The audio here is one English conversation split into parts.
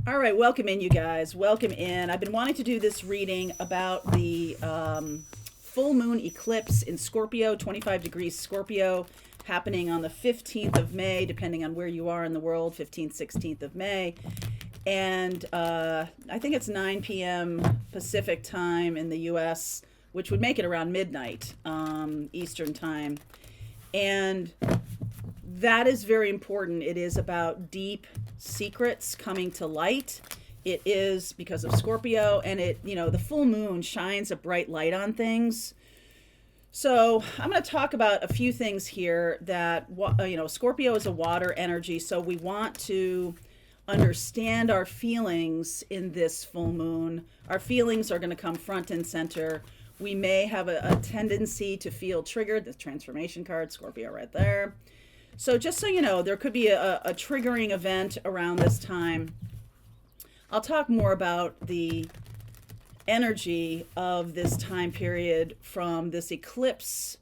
All right, welcome in, you guys. Welcome in. I've been wanting to do this reading about the full moon eclipse in Scorpio, 25 degrees Scorpio, happening on the 15th of May, depending on where you are in the world, 15th, 16th of May. And I think it's 9 p.m. Pacific time in the US, which would make it around midnight Eastern time. And that is very important. It is about deep secrets coming to light. It is because of Scorpio, and the full moon shines a bright light on things. So I'm going to talk about a few things here that, Scorpio is a water energy. So we want to understand our feelings in this full moon. Our feelings are going to come front and center. We may have a tendency to feel triggered. The transformation card, Scorpio right there. So just so you know, there could be a triggering event around this time. I'll talk more about the energy of this time period from this eclipse,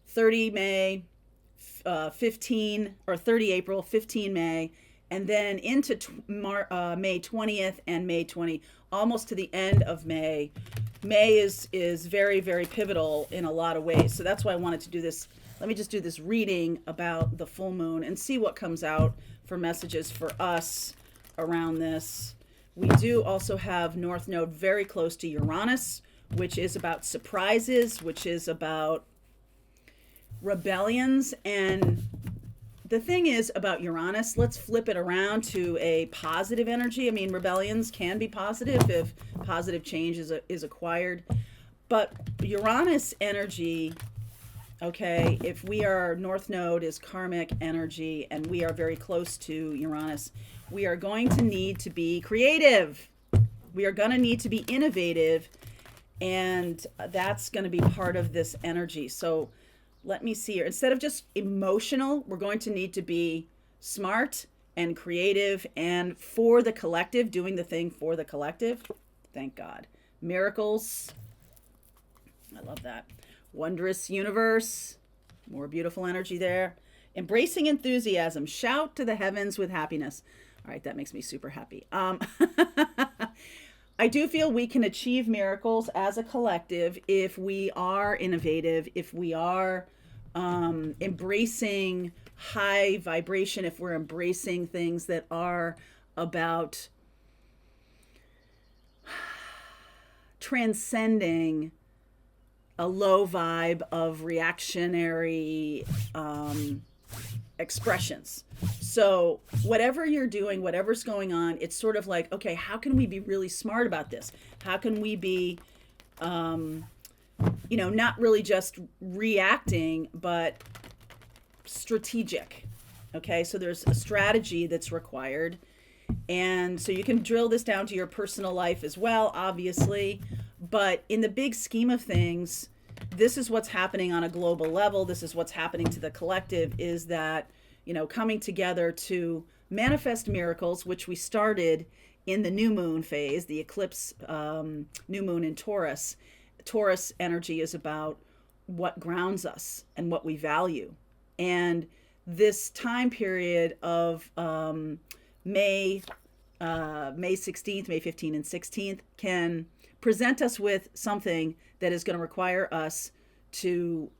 30 May, 15, or 30 April, 15 May, and then into May 20th and May 20, almost to the end of May. May is very, very pivotal in a lot of ways. So that's why I wanted to do this. Let me just do this reading about the full moon and see what comes out for messages for us around this. We do also have North Node very close to Uranus, which is about surprises, which is about rebellions. And the thing is about Uranus, let's flip it around to a positive energy. I mean, rebellions can be positive if positive change is acquired. But Uranus energy, okay, if we are, North Node is karmic energy and we are very close to Uranus, we are going to need to be creative. We are going to need to be innovative, and that's going to be part of this energy. So let me see here. Instead of just emotional, we're going to need to be smart and creative and for the collective, doing the thing for the collective. Thank God. Miracles. I love that. Wondrous universe. More beautiful energy there. Embracing enthusiasm. Shout to the heavens with happiness. All right, that makes me super happy. I do feel we can achieve miracles as a collective if we are innovative, if we are embracing high vibration, if we're embracing things that are about transcending a low vibe of reactionary expressions. So whatever you're doing, whatever's going on, it's sort of like, okay, how can we be really smart about this? How can we be, not really just reacting, but strategic? Okay, so there's a strategy that's required. And so you can drill this down to your personal life as well, obviously. But in the big scheme of things, this is what's happening on a global level. This is what's happening to the collective, is that, coming together to manifest miracles, which we started in the new moon phase, the eclipse, new moon in Taurus. Taurus energy is about what grounds us and what we value. And this time period of May 16th, May 15th and 16th can present us with something that is going to require us to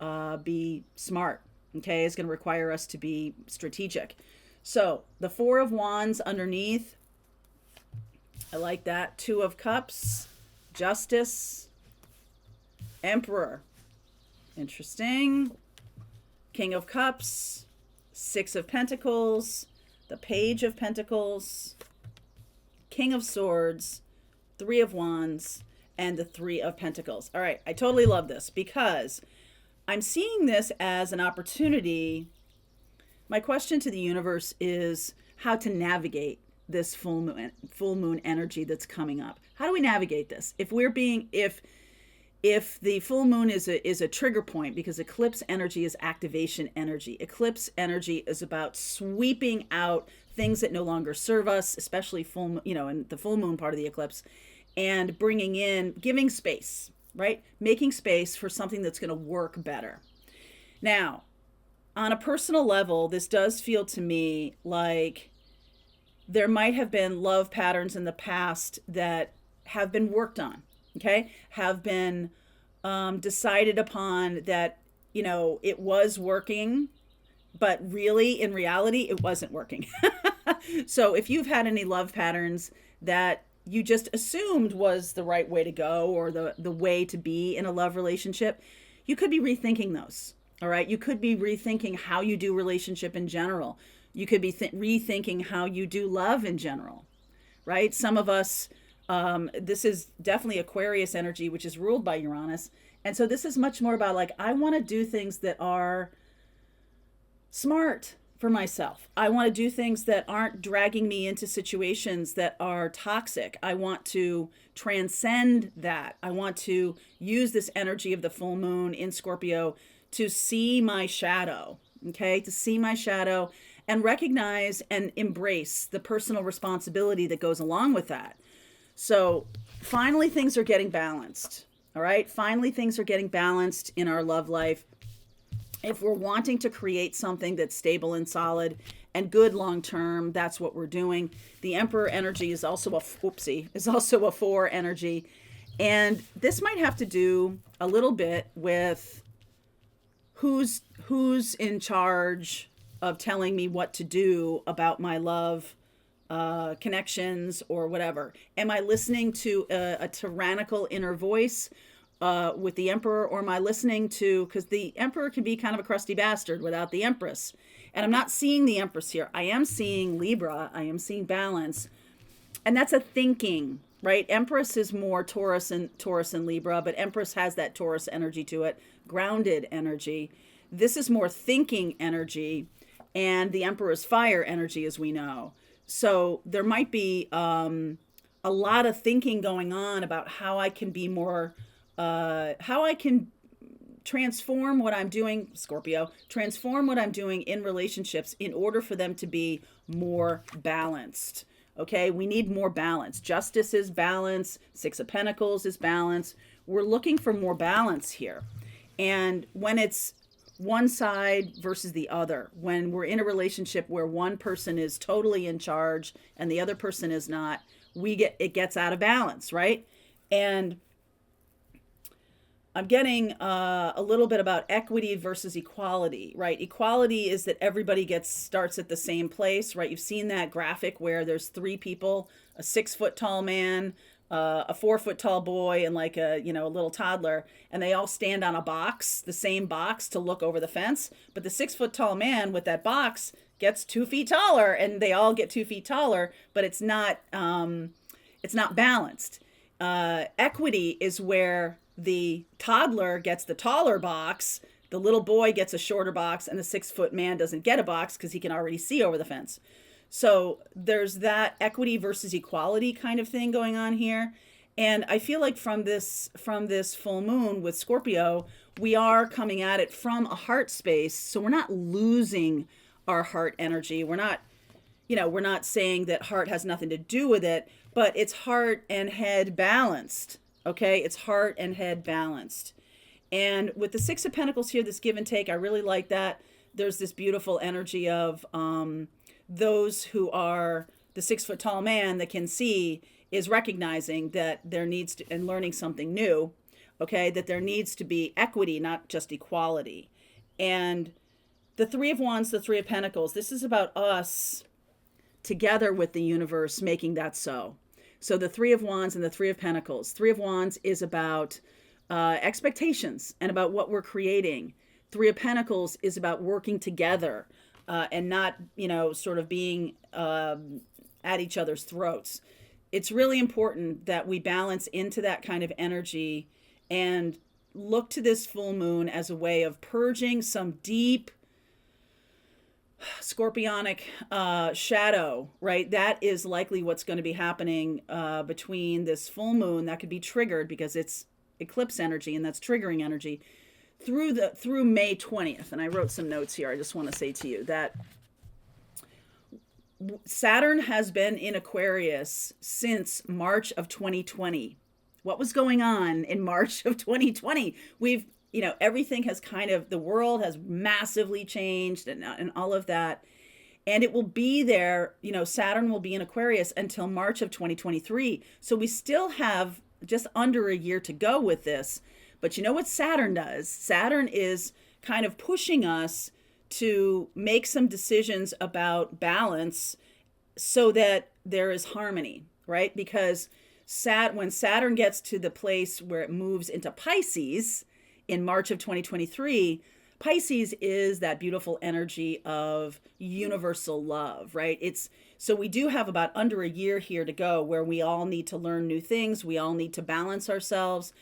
be smart. Okay, it's going to require us to be strategic. So the Four of Wands underneath, I like that. Two of Cups, Justice, Emperor, interesting. King of Cups, Six of Pentacles, the Page of Pentacles, King of Swords, Three of Wands, and the Three of Pentacles. All right, I totally love this because I'm seeing this as an opportunity. My question to the universe is how to navigate this full moon energy that's coming up. How do we navigate this? If the full moon is a trigger point, because eclipse energy is activation energy. Eclipse energy is about sweeping out things that no longer serve us, especially in the full moon part of the eclipse, and giving space, right? Making space for something that's going to work better. Now, on a personal level, this does feel to me like there might have been love patterns in the past that have been worked on, okay, have been decided upon, that, it was working, but really in reality it wasn't working. So if you've had any love patterns that you just assumed was the right way to go, or the way to be in a love relationship, you could be rethinking those. All right. You could be rethinking how you do relationship in general. You could be rethinking how you do love in general. Right. Some of us, this is definitely Aquarius energy, which is ruled by Uranus. And so this is much more about, like, I want to do things that are smart for myself. I want to do things that aren't dragging me into situations that are toxic. I want to transcend that. I want to use this energy of the full moon in Scorpio to see my shadow, okay? To see my shadow and recognize and embrace the personal responsibility that goes along with that. So finally, things are getting balanced, all right? Finally, things are getting balanced in our love life. If we're wanting to create something that's stable and solid and good long term, that's what we're doing. The Emperor energy is also a 4 energy, and this might have to do a little bit with who's in charge of telling me what to do about my love connections or whatever. Am I listening to a tyrannical inner voice with the Emperor, or am I listening to, because the Emperor can be kind of a crusty bastard without the Empress. And I'm not seeing the Empress here. I am seeing Libra. I am seeing balance. And that's a thinking, right? Empress is more Taurus and Libra, but Empress has that Taurus energy to it, grounded energy. This is more thinking energy, and the Emperor is fire energy, as we know. So there might be a lot of thinking going on about how I can be more how I can transform what I'm doing, Scorpio, transform what I'm doing in relationships in order for them to be more balanced. Okay, we need more balance. Justice is balance. 6 of Pentacles is balance. We're looking for more balance here. And when it's one side versus the other, when we're in a relationship where one person is totally in charge and the other person is not, it gets out of balance, right? And I'm getting a little bit about equity versus equality, right? Equality is that everybody starts at the same place, right? You've seen that graphic where there's 3 people, a 6-foot tall man, a 4-foot tall boy, and like a little toddler, and they all stand on a box, the same box, to look over the fence. But the 6-foot tall man with that box gets 2 feet taller, and they all get 2 feet taller, but it's not balanced. Equity is where the toddler gets the taller box, the little boy gets a shorter box, and the 6-foot man doesn't get a box because he can already see over the fence. So there's that equity versus equality kind of thing going on here. And I feel like from this full moon with Scorpio, we are coming at it from a heart space. So we're not losing our heart energy. We're not saying that heart has nothing to do with it, but it's heart and head balanced. Okay, it's heart and head balanced. And with the 6 of Pentacles here, this give and take, I really like that. There's this beautiful energy of those who are the 6-foot tall man that can see is recognizing that there needs to, and learning something new, okay, that there needs to be equity, not just equality. And the 3 of Wands, the 3 of Pentacles, this is about us together with the universe making that so. So the 3 of Wands and the 3 of Pentacles. 3 of Wands is about expectations and about what we're creating. 3 of Pentacles is about working together and not, sort of being at each other's throats. It's really important that we balance into that kind of energy and look to this full moon as a way of purging some deep scorpionic shadow, right? That is likely what's going to be happening between this full moon that could be triggered because it's eclipse energy, and that's triggering energy through May 20th. And I wrote some notes here. I just want to say to you that Saturn has been in Aquarius since March of 2020. What was going on in March of 2020? Everything has the world has massively changed and all of that. And it will be there, Saturn will be in Aquarius until March of 2023. So we still have just under a year to go with this. But you know what Saturn does? Saturn is kind of pushing us to make some decisions about balance so that there is harmony, right? Because when Saturn gets to the place where it moves into Pisces in March of 2023, Pisces is that beautiful energy of universal love, right? So we do have about under a year here to go where we all need to learn new things. We all need to balance ourselves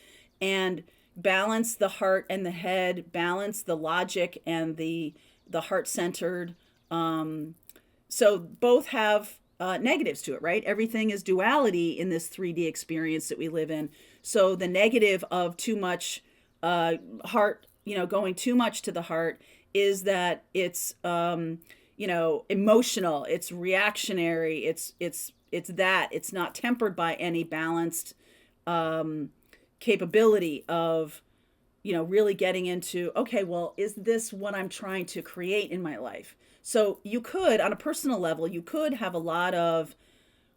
and balance the heart and the head, balance the logic and the heart-centered. So both have negatives to it, right? Everything is duality in this 3D experience that we live in. So the negative of too much heart, going too much to the heart is that it's, emotional, it's reactionary, it's not tempered by any balanced capability of, really getting into, okay, well, is this what I'm trying to create in my life? So you could, on a personal level, you could have a lot of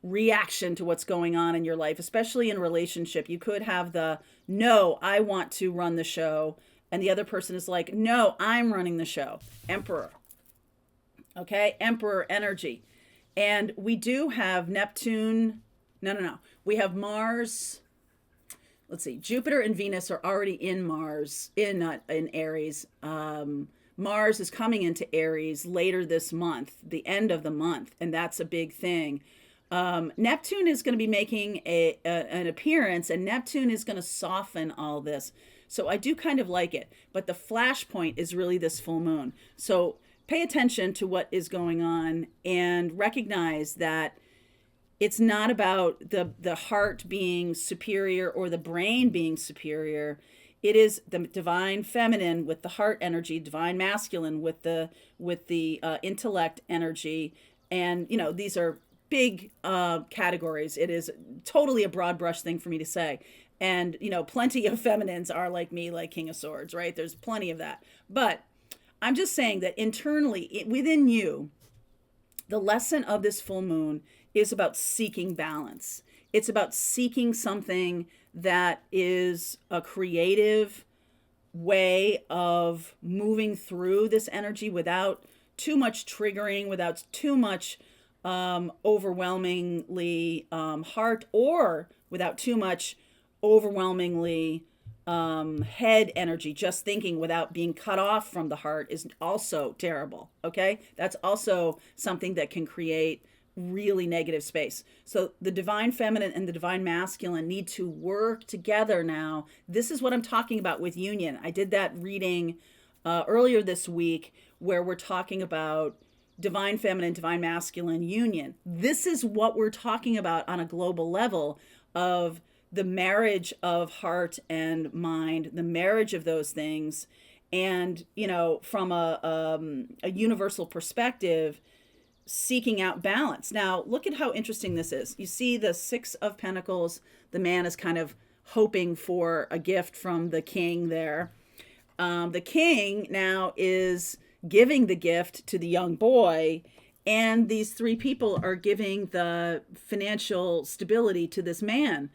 reaction to what's going on in your life, especially in a relationship. You could have no, I want to run the show. And the other person is like, no, I'm running the show. Emperor. Okay. Emperor energy. And we do have Neptune. No. We have Mars. Let's see. Jupiter and Venus are already in Mars, in Aries. Mars is coming into Aries later this month, the end of the month. And that's a big thing. Neptune is going to be making an appearance, and Neptune is going to soften all this. So I do kind of like it. But the flashpoint is really this full moon. So pay attention to what is going on and recognize that it's not about the heart being superior or the brain being superior. It is the divine feminine with the heart energy, divine masculine with the intellect energy. And, these are big categories. It is totally a broad brush thing for me to say. And, plenty of feminines are like me, like King of Swords, right? There's plenty of that. But I'm just saying that internally, within you, the lesson of this full moon is about seeking balance. It's about seeking something that is a creative way of moving through this energy without too much triggering, without too much overwhelmingly heart, or without too much overwhelmingly head energy. Just thinking without being cut off from the heart is also terrible. Okay. That's also something that can create really negative space. So the divine feminine and the divine masculine need to work together now. This is what I'm talking about with union. I did that reading earlier this week where we're talking about divine feminine, divine masculine union. This is what we're talking about on a global level of the marriage of heart and mind, the marriage of those things. And, from a universal perspective, seeking out balance. Now, look at how interesting this is. You see the Six of Pentacles. The man is kind of hoping for a gift from the king there. The king now is giving the gift to the young boy, and these three people are giving the financial stability to this man.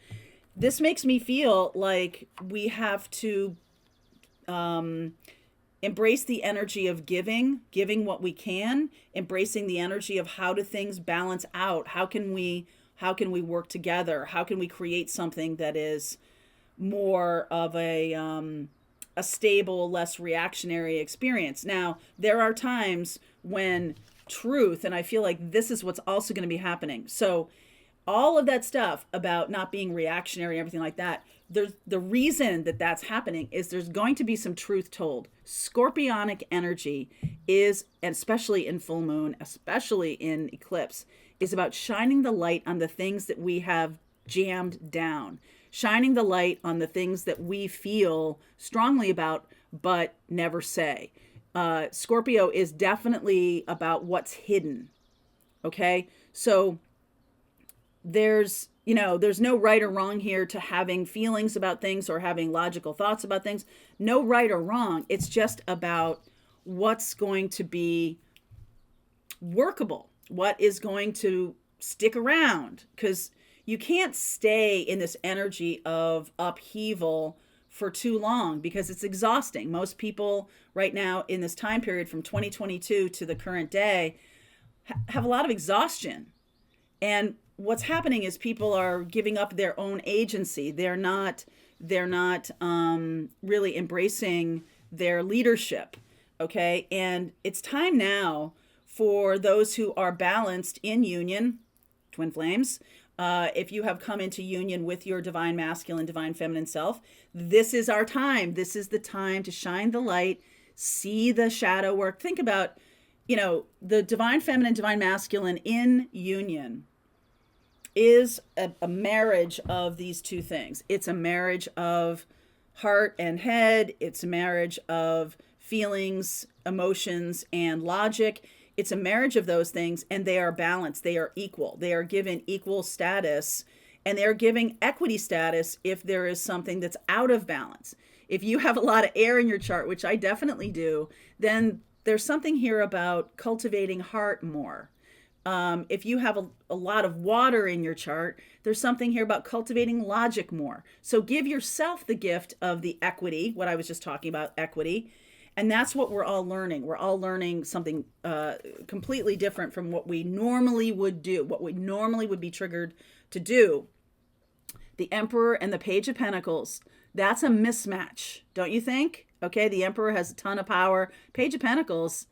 This makes me feel like we have to embrace the energy of giving what we can, embracing the energy of how do things balance out? How can we work together? How can we create something that is more of a stable, less reactionary experience? Now, there are times when truth, and I feel like this is what's also going to be happening. So all of that stuff about not being reactionary and everything like that, the reason that that's happening is there's going to be some truth told. Scorpionic energy is, and especially in full moon, especially in eclipse, is about shining the light on the things that we have jammed down, shining the light on the things that we feel strongly about but never say. Scorpio is definitely about what's hidden. Okay, so there's no right or wrong here to having feelings about things or having logical thoughts about things. No right or wrong. It's just about what's going to be workable, what is going to stick around, because you can't stay in this energy of upheaval for too long because it's exhausting. Most people right now in this time period from 2022 to the current day have a lot of exhaustion. And what's happening is people are giving up their own agency. They're not really embracing their leadership. Okay. And it's time now for those who are balanced in union, twin flames. If you have come into union with your divine masculine, divine feminine self, this is our time. This is the time to shine the light, see the shadow work. Think about, the divine feminine, divine masculine in union is a marriage of these two things. It's a marriage of heart and head. It's a marriage of feelings, emotions, and logic. It's a marriage of those things, and they are balanced. They are equal. They are given equal status, and they're giving equity status if there is something that's out of balance. If you have a lot of air in your chart, which I definitely do, then there's something here about cultivating heart more. If you have a lot of water in your chart, there's something here about cultivating logic more. So give yourself the gift of the equity, what I was just talking about, equity. And that's what we're all learning. We're all learning something completely different from what we normally would do, what we normally would be triggered to do. The Emperor and the Page of Pentacles, that's a mismatch, don't you think? Okay, the Emperor has a ton of power. Page of Pentacles,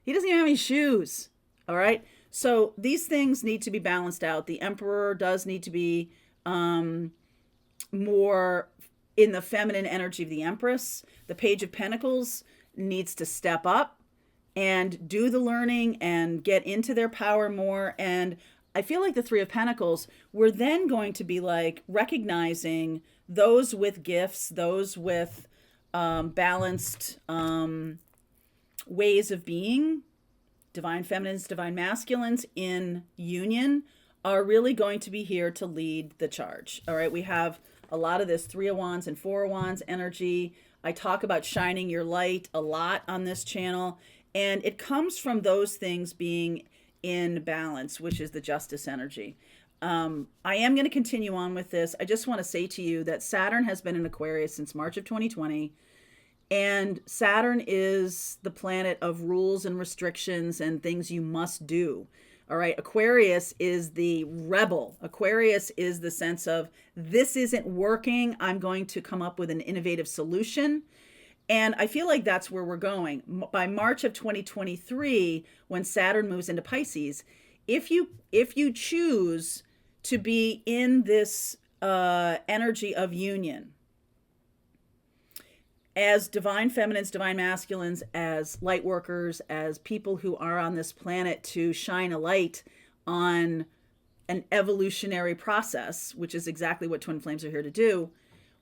he doesn't even have any shoes, all right? So these things need to be balanced out. The Emperor does need to be more in the feminine energy of the Empress. The Page of Pentacles needs to step up and do the learning and get into their power more. And I feel like the Three of Pentacles, we're then going to be like recognizing those with gifts, those with balanced ways of being, divine feminines, divine masculines in union are really going to be here to lead the charge. All right, we have a lot of this Three of Wands and Four of Wands energy. I talk about shining your light a lot on this channel, and it comes from those things being in balance, which is the Justice energy. I am going to continue on with this. I just want to say to you that Saturn has been in Aquarius since March of 2020. And Saturn is the planet of rules and restrictions and things you must do. All right. Aquarius is the rebel. Aquarius is the sense of this isn't working. I'm going to come up with an innovative solution. And I feel like that's where we're going. By March of 2023, when Saturn moves into Pisces, if you choose to be in this energy of union, as divine feminines, divine masculines, as light workers, as people who are on this planet to shine a light on an evolutionary process, which is exactly what twin flames are here to do,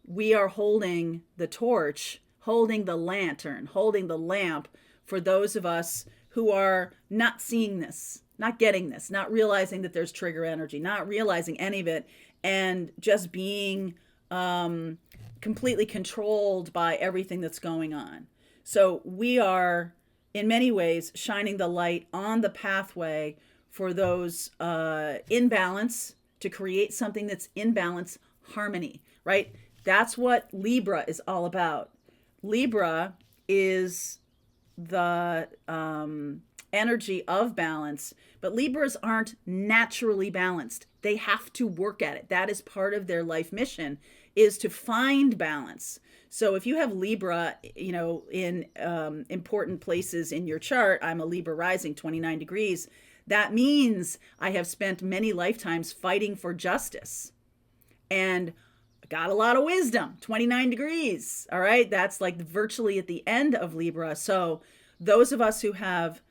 we are holding the torch, holding the lantern, holding the lamp for those of us who are not seeing this, not getting this, not realizing that there's trigger energy, not realizing any of it, and just being completely controlled by everything that's going on. So we are, in many ways, shining the light on the pathway for those in balance, to create something that's in balance, harmony, right? That's what Libra is all about. Libra is the energy of balance, but Libras aren't naturally balanced. They have to work at it. That is part of their life mission, is to find balance. So if you have Libra, in important places in your chart, I'm a Libra rising, 29 degrees. That means I have spent many lifetimes fighting for justice and got a lot of wisdom, 29 degrees. All right. That's like virtually at the end of Libra. So those of us who have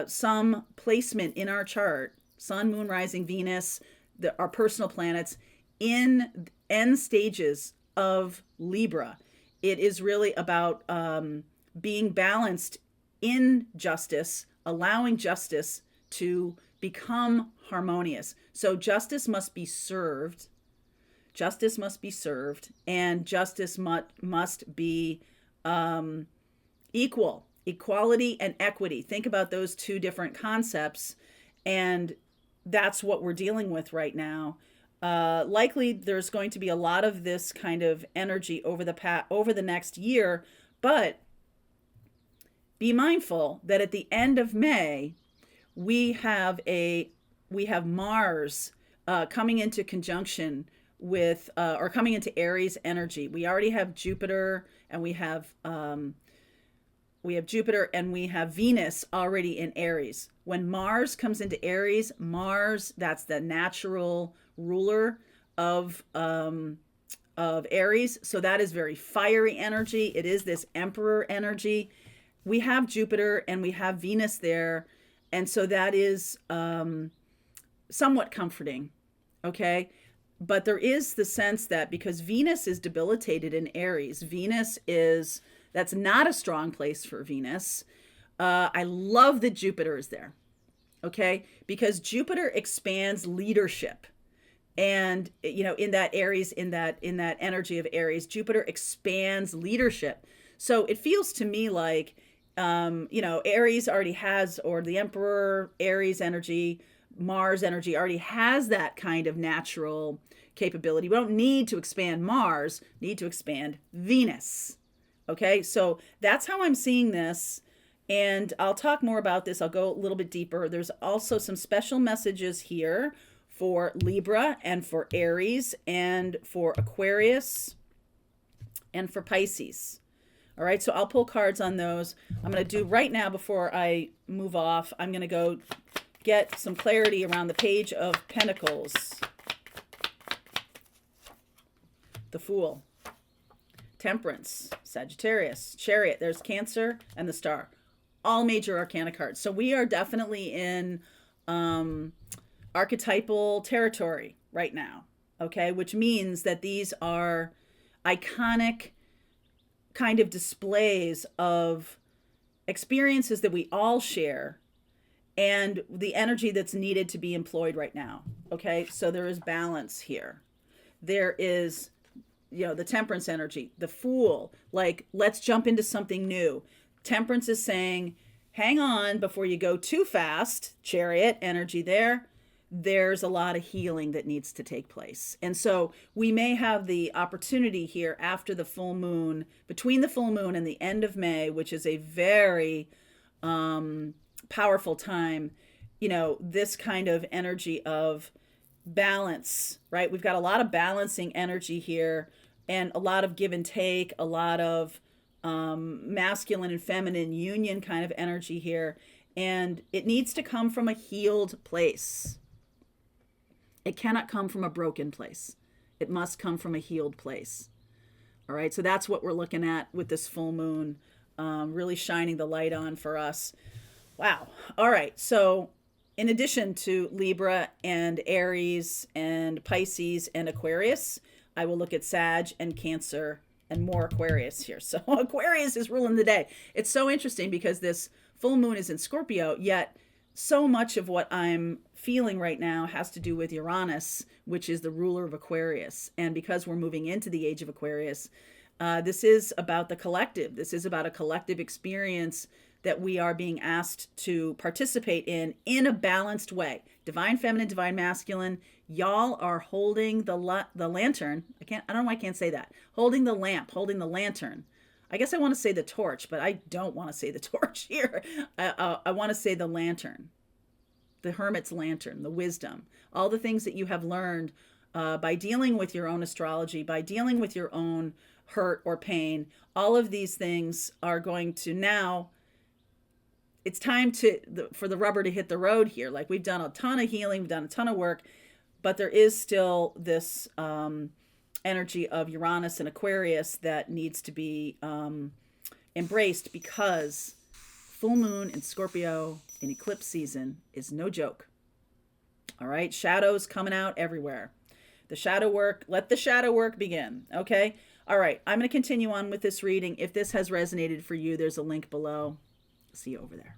some placement in our chart, Sun, Moon, Rising, Venus, our personal planets in end stages of Libra, it is really about being balanced in justice, allowing justice to become harmonious. So justice must be served. Justice must be served, and justice must be equal. equality and equity. Think about those two different concepts, and that's what we're dealing with right now. Likely there's going to be a lot of this kind of energy over the next year, but be mindful that at the end of May, we have Mars coming into conjunction with or coming into Aries energy. We already have Jupiter, and we have Venus already in Aries. When Mars comes into Aries, Mars, that's the natural ruler of Aries. So that is very fiery energy. It is this emperor energy. We have Jupiter and we have Venus there. And so that is somewhat comforting. Okay. But there is the sense that because Venus is debilitated in Aries, that's not a strong place for Venus. I love that Jupiter is there. Okay. Because Jupiter expands leadership. And, in that Aries, in that energy of Aries, Jupiter expands leadership. So it feels to me like, Aries already has, or the Emperor, Aries energy, Mars energy already has that kind of natural capability. We don't need to expand Mars, need to expand Venus. Okay, so that's how I'm seeing this. And I'll talk more about this. I'll go a little bit deeper. There's also some special messages here for Libra and for Aries and for Aquarius and for Pisces. All right, so I'll pull cards on those. I'm going to do right now before I move off, I'm going to go get some clarity around the Page of Pentacles. The Fool. Temperance. Sagittarius. Chariot. There's Cancer and the Star. All major arcana cards. So we are definitely in archetypal territory right now. Okay, which means that these are iconic kind of displays of experiences that we all share and the energy that's needed to be employed right now. Okay, so there is balance here. There is, the temperance energy, the Fool, like, let's jump into something new. Temperance is saying, hang on before you go too fast. Chariot energy there. There's a lot of healing that needs to take place. And so we may have the opportunity here after the full moon, between the full moon and the end of May, which is a very powerful time, this kind of energy of balance, right? We've got a lot of balancing energy here and a lot of give and take, a lot of masculine and feminine union kind of energy here. And it needs to come from a healed place. It cannot come from a broken place. It must come from a healed place. All right, so that's what we're looking at with this full moon, really shining the light on for us. Wow. All right, so in addition to Libra and Aries and Pisces and Aquarius, I will look at Sag and Cancer and more Aquarius here. So Aquarius is ruling the day. It's so interesting because this full moon is in Scorpio, yet so much of what I'm feeling right now has to do with Uranus, which is the ruler of Aquarius. And because we're moving into the age of Aquarius, this is about the collective. This is about a collective experience that we are being asked to participate in a balanced way. Divine feminine, divine masculine. Y'all are holding the lantern. I don't know why I can't say that. Holding the lamp, holding the lantern. I guess I want to say the torch, but I don't want to say the torch here. I want to say the lantern, the hermit's lantern, the wisdom, all the things that you have learned by dealing with your own astrology, by dealing with your own hurt or pain. All of these things are going to now, it's time for the rubber to hit the road here. Like, we've done a ton of healing, we've done a ton of work, but there is still this energy of Uranus and Aquarius that needs to be embraced, because full moon in Scorpio in eclipse season is no joke. All right, shadows coming out everywhere. The shadow work, let the shadow work begin. Okay, all right, I'm going to continue on with this reading. If this has resonated for you, there's a link below. See you over there.